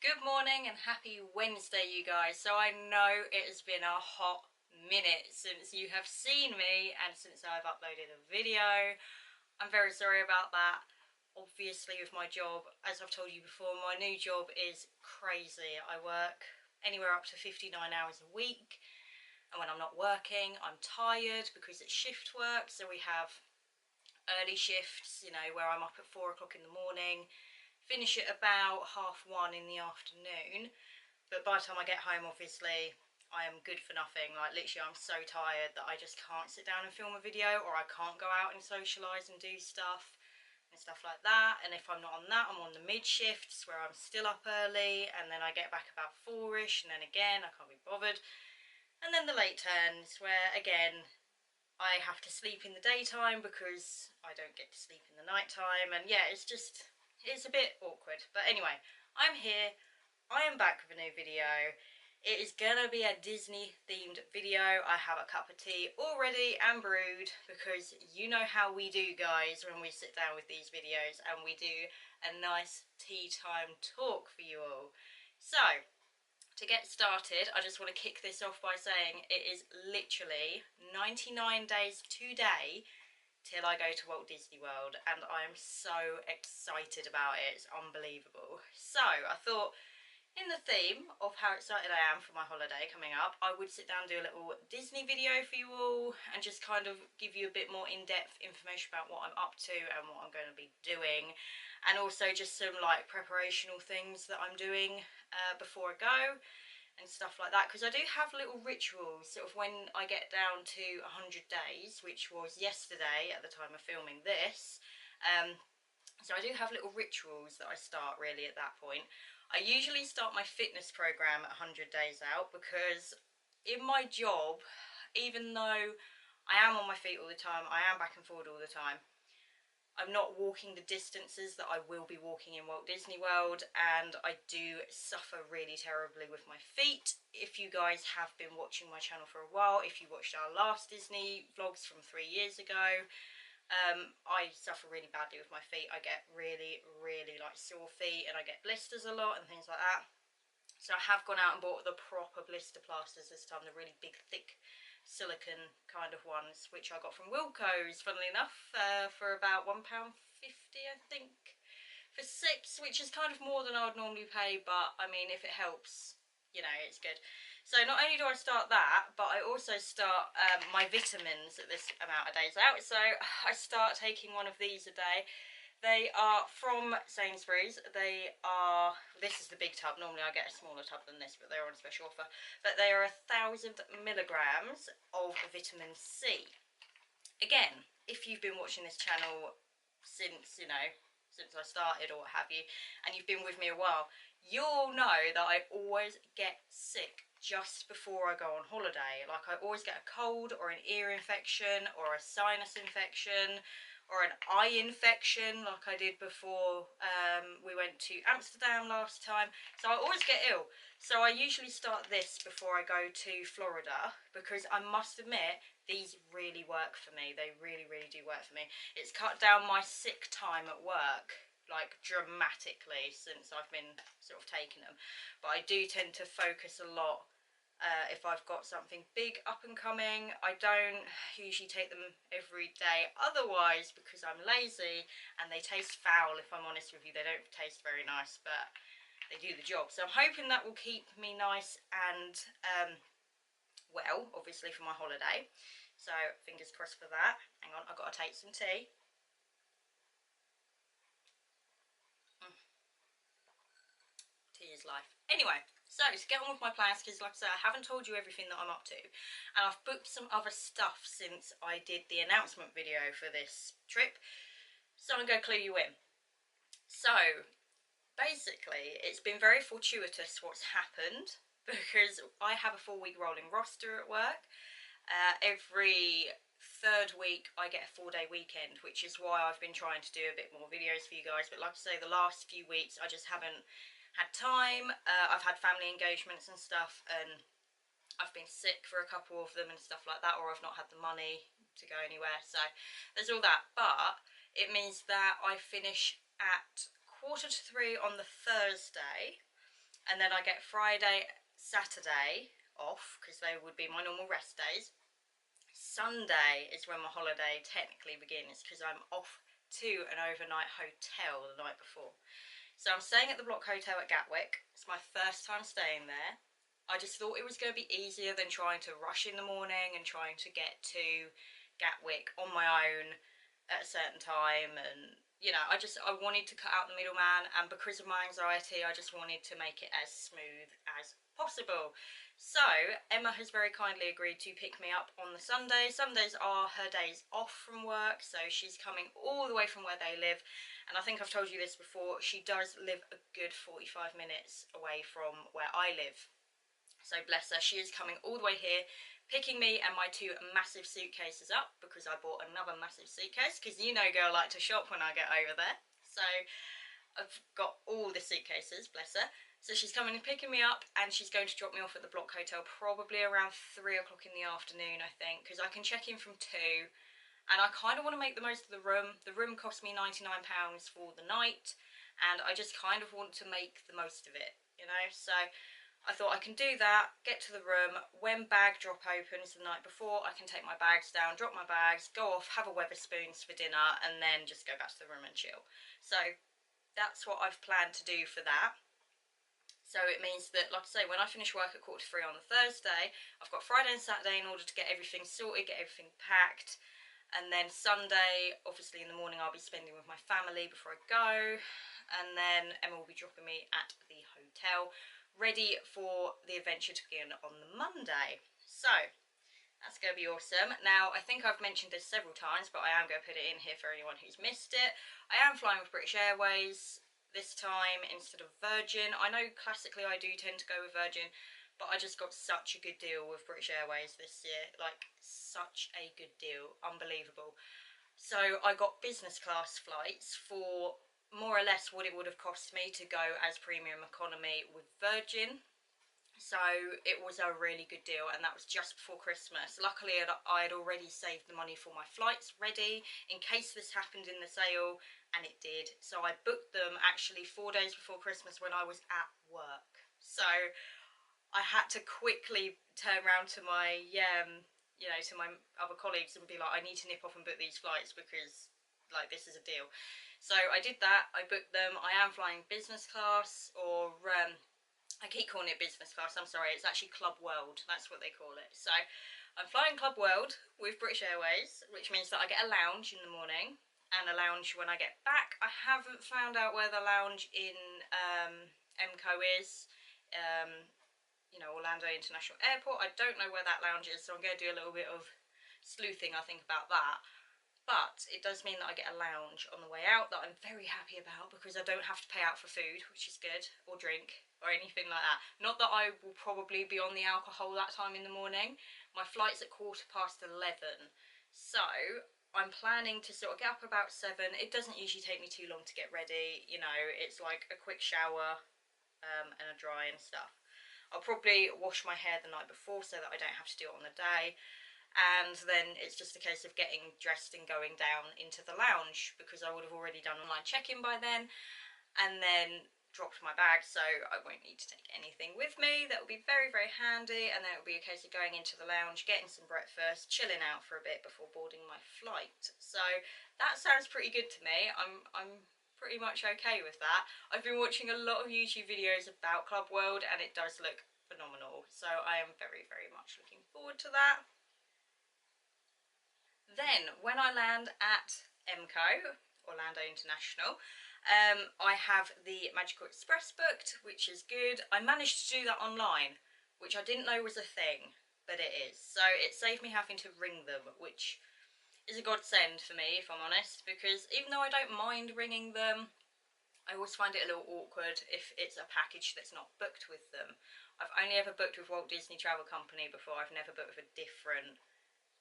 Good morning and happy Wednesday, you guys. So I know it has been a hot minute since you have seen me and since I've uploaded a video. I'm very sorry about that. Obviously with my job, as I've told you before, my new job is crazy. I work anywhere up to 59 hours a week, and when I'm not working, I'm tired because it's shift work. So we have early shifts, where I'm up at 4 o'clock in the morning, finish at about 1:30 in the afternoon. But by the time I get home, obviously, I am good for nothing. Like, literally, I'm so tired that I just can't sit down and film a video, or I can't go out and socialise and do stuff and stuff like that. And if I'm not on that, I'm on the mid shifts where I'm still up early, and then I get back about 4ish, and then again, I can't be bothered. And then the late turns where, again, I have to sleep in the daytime because I don't get to sleep in the night time. And yeah, it's a bit awkward. But anyway, I'm here. I am back with a new video. It is gonna be a Disney themed video. I have a cup of tea already and brewed because you know how we do, guys, when we sit down with these videos and we do a nice tea time talk for you all. So, to get started, I just want to kick this off by saying it is literally 99 days today till I go to Walt Disney World, and I am so excited about it. It's unbelievable. So I thought, in the theme of how excited I am for my holiday coming up, I would sit down and do a little Disney video for you all and just kind of give you a bit more in-depth information about what I'm up to and what I'm going to be doing, and also just some like preparational things that I'm doing before I go and stuff like that, because I do have little rituals sort of when I get down to 100 days, which was yesterday at the time of filming this. So I do have little rituals that I start really at that point. I usually start my fitness program at 100 days out because in my job, even though I am on my feet all the time, I am back and forward all the time, I'm not walking the distances that I will be walking in Walt Disney World, and I do suffer really terribly with my feet. If you guys have been watching my channel for a while, if you watched our last Disney vlogs from 3 years ago, I suffer really badly with my feet. I get really like sore feet, and I get blisters a lot and things like that. So I have gone out and bought the proper blister plasters this time, the really big thick silicone kind of ones, which I got from Wilko's, funnily enough, for about £1.50 I think for 6, which is kind of more than I would normally pay, but I mean, if it helps, it's good. So not only do I start that, but I also start my vitamins at this amount of days out. So I start taking one of these a day. They are from Sainsbury's. This is the big tub. Normally I get a smaller tub than this, but they're on a special offer. But they are 1,000 milligrams of vitamin C. Again, if you've been watching this channel since, since I started or what have you, and you've been with me a while, you'll know that I always get sick just before I go on holiday. Like, I always get a cold or an ear infection or a sinus infection or an eye infection like I did before we went to Amsterdam last time. So I always get ill. So I usually start this before I go to Florida, because I must admit, these really work for me. They really do work for me. It's cut down my sick time at work, like, dramatically since I've been sort of taking them. But I do tend to focus a lot if I've got something big up and coming. I don't usually take them every day otherwise because I'm lazy, and they taste foul, if I'm honest with you. They don't taste very nice, but they do the job. So I'm hoping that will keep me nice and well, obviously, for my holiday. So fingers crossed for that. Hang on, I've got to take some tea. Tea is life. Anyway, so to get on with my plans, because like I said, I haven't told you everything that I'm up to, and I've booked some other stuff since I did the announcement video for this trip, so I'm going to clue you in. So basically, it's been very fortuitous what's happened, because I have a 4-week rolling roster at work. Every 3rd week I get a 4-day weekend, which is why I've been trying to do a bit more videos for you guys. But like I say, the last few weeks I just haven't had time. I've had family engagements and stuff, and I've been sick for a couple of them and stuff like that, or I've not had the money to go anywhere. So there's all that, but it means that I finish at 2:45 on the Thursday, and then I get Friday, Saturday off because they would be my normal rest days. Sunday is when my holiday technically begins because I'm off to an overnight hotel the night before. So I'm staying at the Block Hotel at Gatwick. It's my first time staying there. I just thought it was going to be easier than trying to rush in the morning and trying to get to Gatwick on my own at a certain time. And you know, I wanted to cut out the middleman, and because of my anxiety I just wanted to make it as smooth as possible. So Emma has very kindly agreed to pick me up on the Sunday. Sundays are her days off from work, so she's coming all the way from where they live. And I think I've told you this before, she does live a good 45 minutes away from where I live. So bless her, she is coming all the way here, picking me and my two massive suitcases up, because I bought another massive suitcase, because you know girl, I like to shop when I get over there. So I've got all the suitcases, bless her. So she's coming and picking me up, and she's going to drop me off at the Block Hotel probably around 3 o'clock in the afternoon, I think, because I can check in from 2. And I kind of want to make the most of the room. The room cost me £99 for the night, and I just kind of want to make the most of it, you know. So I thought I can do that, get to the room. When bag drop opens the night before, I can take my bags down, drop my bags, go off, have a Wetherspoons for dinner, and then just go back to the room and chill. So that's what I've planned to do for that. So it means that, like I say, when I finish work at 2:45 on the Thursday, I've got Friday and Saturday in order to get everything sorted, get everything packed. And then Sunday, obviously in the morning, I'll be spending with my family before I go. And then Emma will be dropping me at the hotel, ready for the adventure to begin on the Monday. So that's going to be awesome. Now, I think I've mentioned this several times, but I am going to put it in here for anyone who's missed it. I am flying with British Airways this time instead of Virgin. I know classically I do tend to go with Virgin, but I just got such a good deal with British Airways this year. Like, such a good deal. Unbelievable. So I got business class flights for more or less what it would have cost me to go as premium economy with Virgin. So it was a really good deal, and that was just before Christmas. Luckily I had already saved the money for my flights ready in case this happened in the sale, and it did. So I booked them actually 4 days before Christmas when I was at work. So I had to quickly turn around to my you know, to my other colleagues and be like, I need to nip off and book these flights because, like, this is a deal. So I did that. I booked them. I am flying business class, or I keep calling it business class, I'm sorry, it's actually Club World, that's what they call it. So I'm flying Club World with British Airways, which means that I get a lounge in the morning and a lounge when I get back. I haven't found out where the lounge in MCO is. You know, Orlando International Airport. I don't know where that lounge is, so I'm going to do a little bit of sleuthing, I think, about that. But it does mean that I get a lounge on the way out that I'm very happy about, because I don't have to pay out for food, which is good, or drink, or anything like that. Not that I will probably be on the alcohol that time in the morning. My flight's at 11:15, so I'm planning to sort of get up about 7. It doesn't usually take me too long to get ready, you know, it's like a quick shower and a dry and stuff. I'll probably wash my hair the night before so that I don't have to do it on the day. And then it's just a case of getting dressed and going down into the lounge, because I would have already done online check-in by then, and then dropped my bag, so I won't need to take anything with me. That will be very, very handy. And then it will be a case of going into the lounge, getting some breakfast, chilling out for a bit before boarding my flight. So that sounds pretty good to me. I'm pretty much okay with that. I've been watching a lot of YouTube videos about Club World, and it does look phenomenal, so I am very, very much looking forward to that. Then when I land at MCO, Orlando International, I have the Magical Express booked, which is good. I managed to do that online, which I didn't know was a thing, but it is. So it saved me having to ring them, which is a godsend for me, if I'm honest, because even though I don't mind ringing them, I always find it a little awkward if it's a package that's not booked with them. I've only ever booked with Walt Disney Travel Company before. I've never booked with a different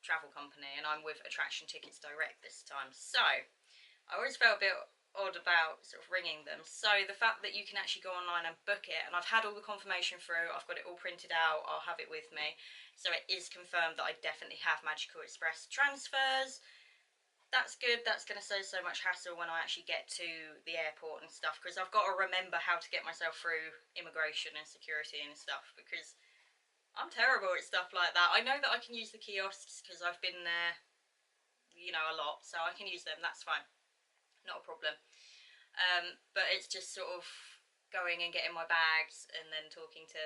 travel company, and I'm with Attraction Tickets Direct this time. So I always felt a bit odd about sort of ringing them. So the fact that you can actually go online and book it, and I've had all the confirmation through, I've got it all printed out, I'll have it with me. So it is confirmed that I definitely have Magical Express transfers. that's good. That's going to save so much hassle when I actually get to the airport and stuff, because I've got to remember how to get myself through immigration and security and stuff, because I'm terrible at stuff like that. I know that I can use the kiosks because I've been there, you know, a lot, so I can use them. That's fine, not a problem. But it's just sort of going and getting my bags and then talking to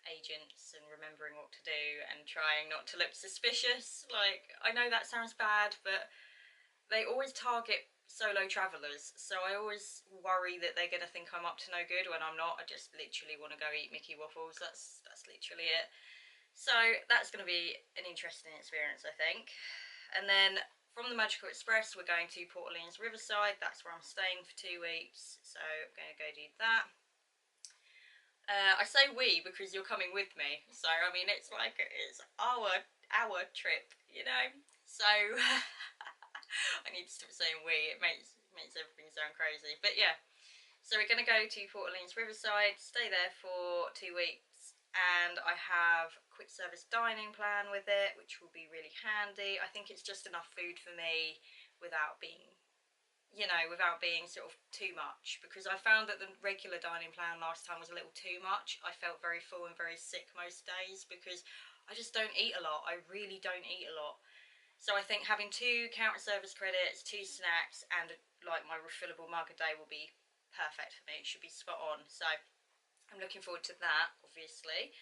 agents and remembering what to do and trying not to look suspicious. Like, I know that sounds bad, but they always target solo travellers, so I always worry that they're going to think I'm up to no good when I'm not. I just literally want to go eat Mickey waffles. That's literally it. So that's going to be an interesting experience, I think. And then from the Magical Express, we're going to Port Orleans Riverside. That's where I'm staying for 2 weeks, so I'm going to go do that. I say we because you're coming with me, so I mean it's like it's our trip, you know. So I need to stop saying we. It makes everything sound crazy, but yeah. So we're going to go to Port Orleans Riverside, stay there for 2 weeks, and I have a quick service dining plan with it, which will be really handy. I think it's just enough food for me without being, you know, without being sort of too much, because I found that the regular dining plan last time was a little too much. I felt very full and very sick most days because I just don't eat a lot. I really don't eat a lot. So I think having 2 counter service credits, 2 snacks, and like my refillable mug a day will be perfect for me. It should be spot on. So I'm looking forward to that, obviously.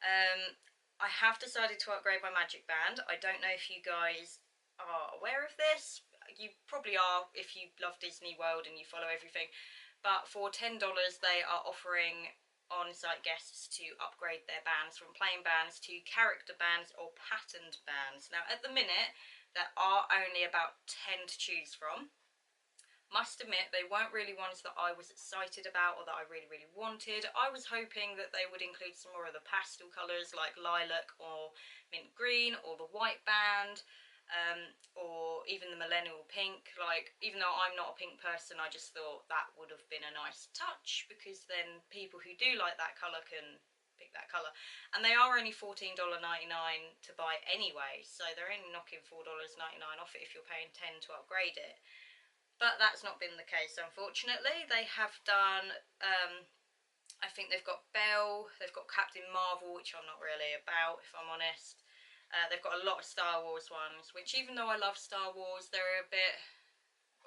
I have decided to upgrade my magic band. I don't know if you guys are aware of this. You probably are if you love Disney World and you follow everything. But for $10 they are offering on-site guests to upgrade their bands from plain bands to character bands or patterned bands. Now at the minute there are only about 10 to choose from. Must admit, they weren't really ones that I was excited about or that I really wanted. I was hoping that they would include some more of the pastel colours like lilac or mint green, or the white band, or even the millennial pink. Like, even though I'm not a pink person, I just thought that would have been a nice touch, because then people who do like that colour can pick that colour. And they are only $14.99 to buy anyway, so they're only knocking $4.99 off it if you're paying 10 to upgrade it. But that's not been the case, unfortunately. They have done, I think they've got Belle, they've got Captain Marvel, which I'm not really about, if I'm honest. They've got a lot of Star Wars ones, which even though I love Star Wars, they're a bit,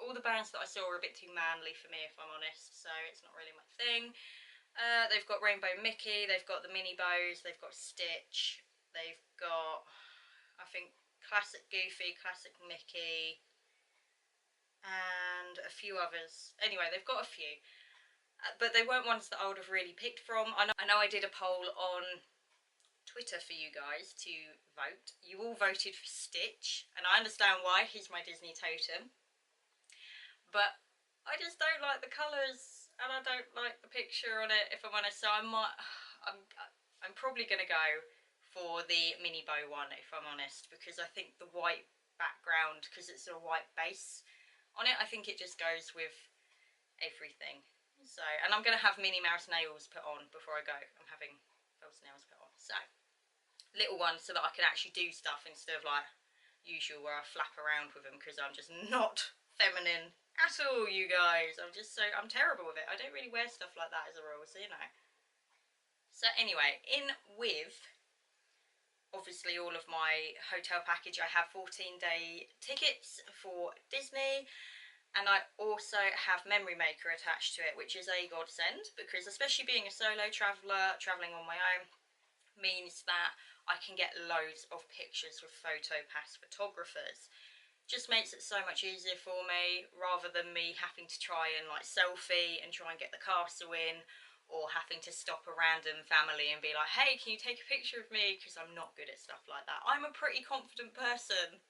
all the bands that I saw were a bit too manly for me, if I'm honest, so it's not really my thing. They've got Rainbow Mickey, they've got the Mini Bows, they've got Stitch, they've got, I think, Classic Goofy, Classic Mickey, and a few others. Anyway, they've got a few, but they weren't ones that I would have really picked from. I know I did a poll on Twitter for you guys to vote. You all voted for Stitch, and I understand why. He's my Disney totem, but I just don't like the colours, and I don't like the picture on it, if I'm honest. So I'm probably going to go for the Mini Bow one, if I'm honest, because I think the white background, because it's a white base on it, I think it just goes with everything. So, and I'm going to have Minnie Mouse nails put on before I go. I'm having those nails put on. So, little ones so that I can actually do stuff instead of like usual where I flap around with them, because I'm just not feminine at all, you guys. I'm terrible with it. I don't really wear stuff like that as a rule, so you know. So anyway, in with obviously all of my hotel package, I have 14-day tickets for Disney, and I also have Memory Maker attached to it, which is a godsend, because especially being a solo traveller, travelling on my own, means that I can get loads of pictures with PhotoPass photographers. Just makes it so much easier for me, rather than me having to try and like selfie and try and get the castle in, or having to stop a random family and be like, hey, can you take a picture of me, because I'm not good at stuff like that. I'm a pretty confident person,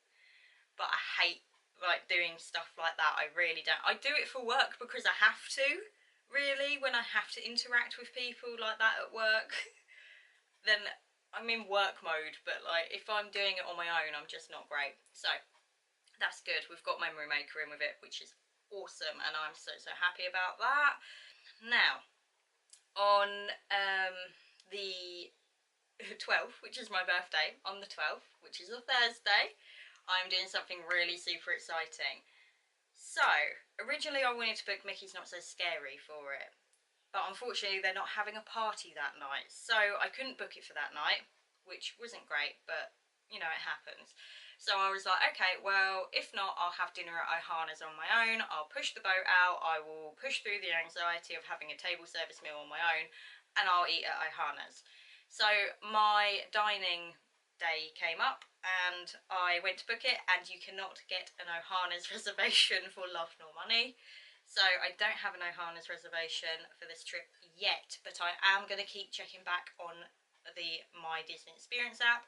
but I hate like doing stuff like that. I really don't. I do it for work because I have to, really, when I have to interact with people like that at work. Then I'm in work mode, but like if I'm doing it on my own, I'm just not great. So that's good. We've got Memory Maker in with it, which is awesome, and I'm so happy about that. Now, on the 12th, which is my birthday, on the 12th, which is a Thursday, I'm doing something really super exciting. So, originally I wanted to book Mickey's Not So Scary for it, but unfortunately they're not having a party that night, so I couldn't book it for that night, which wasn't great, but you know, it happens. So I was like, okay, well, if not, I'll have dinner at Ohana's on my own. I'll push the boat out. I will push through the anxiety of having a table service meal on my own, and I'll eat at Ohana's. So my dining day came up and I went to book it, and you cannot get an Ohana's reservation for love nor money. So I don't have an Ohana's reservation for this trip yet, but I am going to keep checking back on the My Disney Experience app.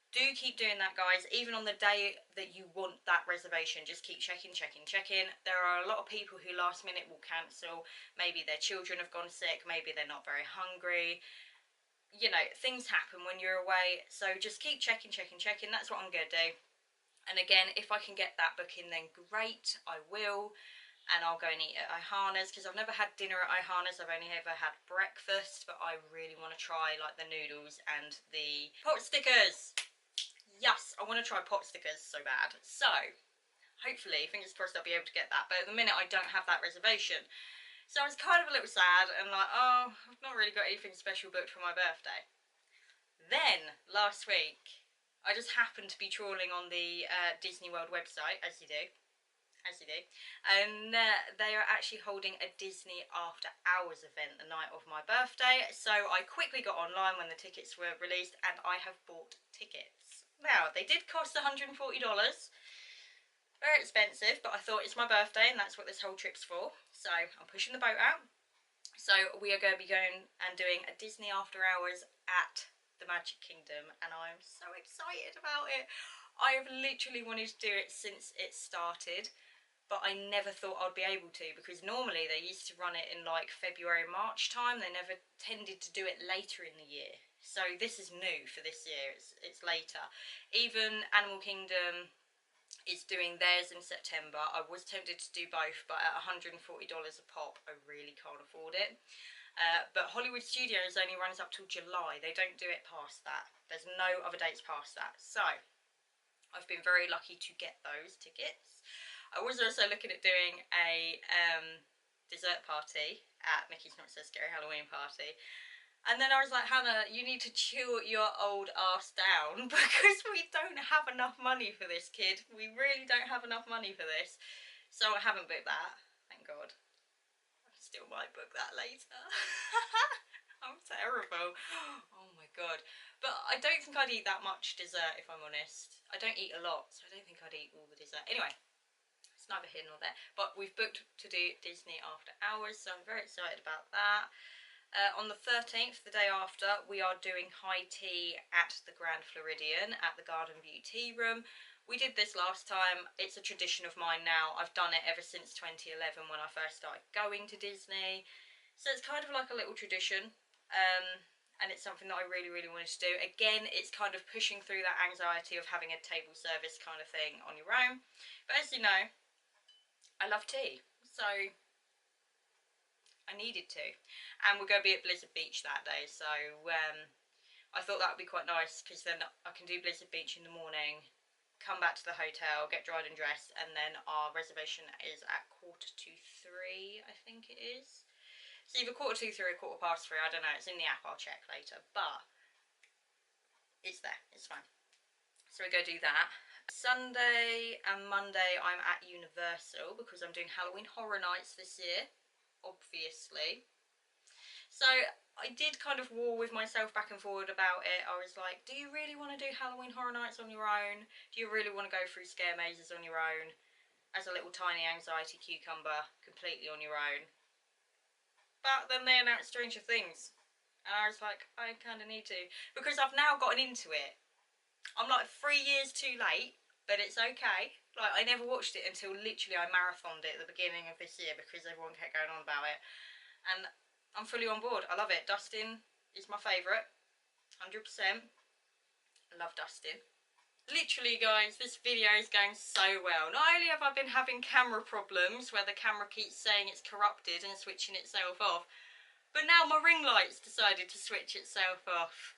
Do keep doing that, guys. Even on the day that you want that reservation, just keep checking. There are a lot of people who last minute will cancel. Maybe their children have gone sick, maybe they're not very hungry. You know, things happen when you're away, so just keep checking. That's what I'm going to do. And again, if I can get that booking, then great, I will. And I'll go and eat at Ohana's, because I've never had dinner at Ohana's. I've only ever had breakfast, but I really want to try like the noodles and the pot stickers. Yes, I want to try pot stickers so bad. So hopefully, fingers crossed, I'll be able to get that, but at the minute I don't have that reservation. So I was kind of a little sad and like, oh, I've not really got anything special booked for my birthday. Then last week I just happened to be trawling on the Disney World website, as you do, and they are actually holding a Disney After Hours event the night of my birthday. So I quickly got online when the tickets were released, and I have bought tickets. Now, they did cost $140. Very expensive, but I thought it's my birthday and that's what this whole trip's for. So I'm pushing the boat out. So we are going to be going and doing a Disney After Hours at the Magic Kingdom, and I'm so excited about it. I have literally wanted to do it since it started, but I never thought I'd be able to, because normally they used to run it in like February, March time. They never tended to do it later in the year. So this is new for this year, it's later. Even Animal Kingdom is doing theirs in September. I was tempted to do both, but at $140 a pop, I really can't afford it. But Hollywood Studios only runs up till July. They don't do it past that. There's no other dates past that. So I've been very lucky to get those tickets. I was also looking at doing a dessert party at Mickey's Not So Scary Halloween Party. And then I was like, Hannah, you need to chill your old ass down, because we don't have enough money for this, kid. We really don't have enough money for this. So I haven't booked that, thank God. I still might book that later. I'm terrible. Oh my God. But I don't think I'd eat that much dessert, if I'm honest. I don't eat a lot, so I don't think I'd eat all the dessert. Anyway, it's neither here nor there. But we've booked to do Disney After Hours, so I'm very excited about that. On the 13th, the day after, we are doing high tea at the Grand Floridian at the Garden View Tea Room. We did this last time. It's a tradition of mine now. I've done it ever since 2011 when I first started going to Disney. So it's kind of like a little tradition. And it's something that I really, really wanted to do. Again, it's kind of pushing through that anxiety of having a table service kind of thing on your own. But as you know, I love tea. So I needed to. And we're going to be at Blizzard Beach that day, so I thought that would be quite nice, because then I can do Blizzard Beach in the morning, come back to the hotel, get dried and dressed, and then our reservation is at 2:45, I think it is. It's either 2:45 or 3:15, I don't know, it's in the app, I'll check later, but it's there, it's fine. So we go do that. Sunday and Monday I'm at Universal, because I'm doing Halloween Horror Nights this year, obviously. So I did kind of war with myself back and forward about it. I was like, do you really want to do Halloween Horror Nights on your own? Do you really want to go through scare mazes on your own as a little tiny anxiety cucumber completely on your own? But then they announced Stranger Things, and I was like, I kind of need to, because I've now gotten into it. I'm like 3 years too late, but it's okay. Like, I never watched it until literally I marathoned it at the beginning of this year, because everyone kept going on about it, and I'm fully on board. I love it. Dustin is my favourite, 100%. I love Dustin. Literally, guys, this video is going so well. Not only have I been having camera problems where the camera keeps saying it's corrupted and switching itself off, but now my ring light's decided to switch itself off.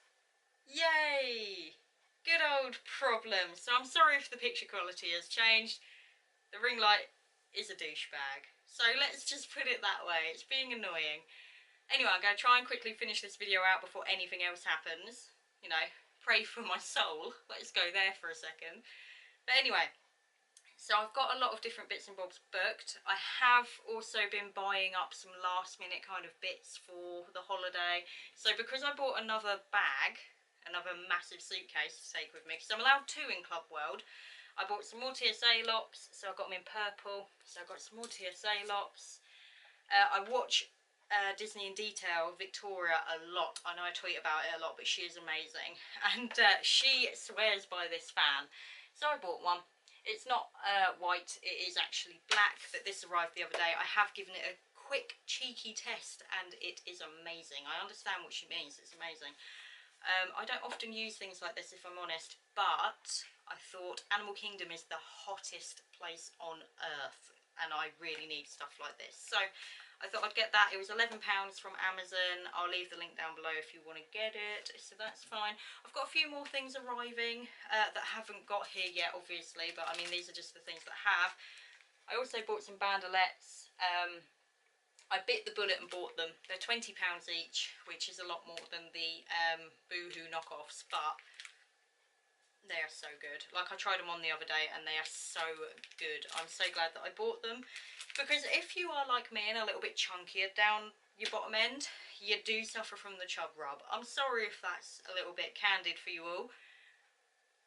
Yay! Good old problems. So I'm sorry if the picture quality has changed. The ring light is a douchebag. So let's just put it that way. It's being annoying. Anyway, I'm going to try and quickly finish this video out before anything else happens. You know, pray for my soul. Let's go there for a second. But anyway, so I've got a lot of different bits and bobs booked. I have also been buying up some last minute kind of bits for the holiday. So because I bought another bag, another massive suitcase to take with me, because I'm allowed 2 in Club World, I bought some more TSA locks, so I got them in purple, so I got some more TSA locks. I watch Disney in Detail, Victoria, a lot. I know I tweet about it a lot, but she is amazing. And she swears by this fan. So I bought one. It's not white, it is actually black, but this arrived the other day. I have given it a quick, cheeky test, and it is amazing. I understand what she means, it's amazing. I don't often use things like this, if I'm honest, but I thought Animal Kingdom is the hottest place on earth, and I really need stuff like this. So I thought I'd get that. It was £11 from Amazon. I'll leave the link down below if you want to get it, so that's fine. I've got a few more things arriving that haven't got here yet, obviously, but I mean, these are just the things that have. I also bought some bandolets. I bit the bullet and bought them. They're £20 each, which is a lot more than the Boohoo knockoffs, but they are so good. Like, I tried them on the other day and they are so good. I'm so glad that I bought them, because if you are like me and a little bit chunkier down your bottom end, you do suffer from the chub rub. I'm sorry if that's a little bit candid for you all,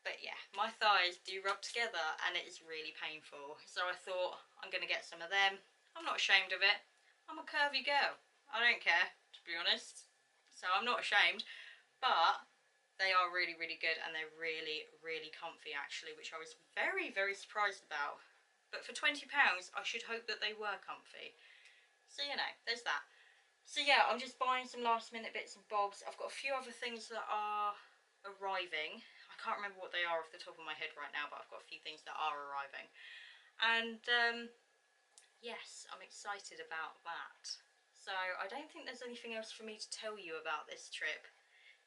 but yeah, my thighs do rub together and it is really painful. So I thought I'm going to get some of them. I'm not ashamed of it. I'm a curvy girl. I don't care, to be honest. So I'm not ashamed, but they are really, really good, and they're really, really comfy actually, which I was very, very surprised about. But for £20, I should hope that they were comfy. So, you know, there's that. So yeah, I'm just buying some last minute bits and bobs. I've got a few other things that are arriving. I can't remember what they are off the top of my head right now, but I've got a few things that are arriving. And yes, I'm excited about that. So I don't think there's anything else for me to tell you about this trip.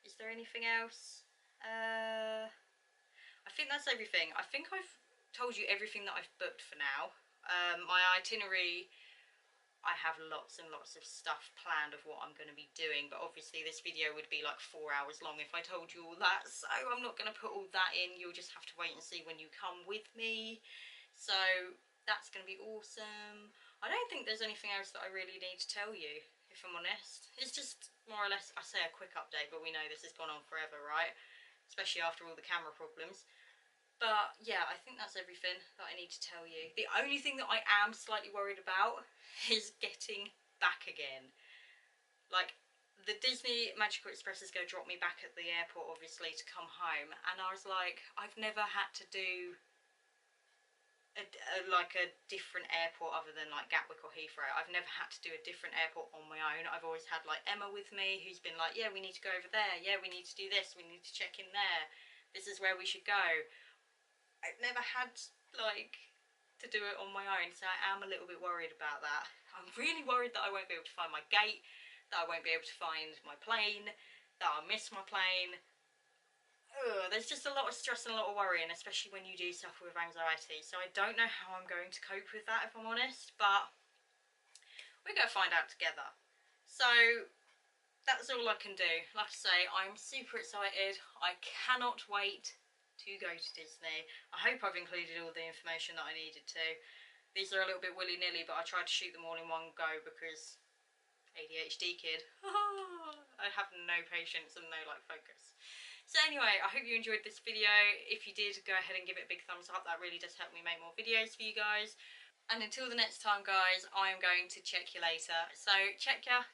Is there anything else? I think that's everything. I think I've told you everything that I've booked for now. My itinerary, I have lots and lots of stuff planned of what I'm going to be doing, but obviously this video would be like 4 hours long if I told you all that, so I'm not going to put all that in. You'll just have to wait and see when you come with me. So that's going to be awesome. I don't think there's anything else that I really need to tell you, if I'm honest. It's just more or less, I say a quick update, but we know this has gone on forever, right? Especially after all the camera problems. But yeah, I think that's everything that I need to tell you. The only thing that I am slightly worried about is getting back again. Like, the Disney Magical Express is going to drop me back at the airport, obviously, to come home. And I was like, I've never had to do like a different airport other than like Gatwick or Heathrow. I've never had to do a different airport on my own. I've always had like Emma with me, who's been like, yeah, we need to go over there, yeah, we need to do this, we need to check in there, this is where we should go. I've never had like to do it on my own, so I am a little bit worried about that. I'm really worried that I won't be able to find my gate, that I won't be able to find my plane, that I'll miss my plane. There's just a lot of stress and a lot of worrying, especially when you do suffer with anxiety. So I don't know how I'm going to cope with that, if I'm honest, but we're going to find out together. So that's all I can do. Like I say, I'm super excited. I cannot wait to go to Disney. I hope I've included all the information that I needed to. These are a little bit willy-nilly, but I tried to shoot them all in one go because ADHD kid. I have no patience and no like focus. So anyway, I hope you enjoyed this video. If you did, go ahead and give it a big thumbs up. That really does help me make more videos for you guys. And until the next time, guys, I am going to check you later. So check ya.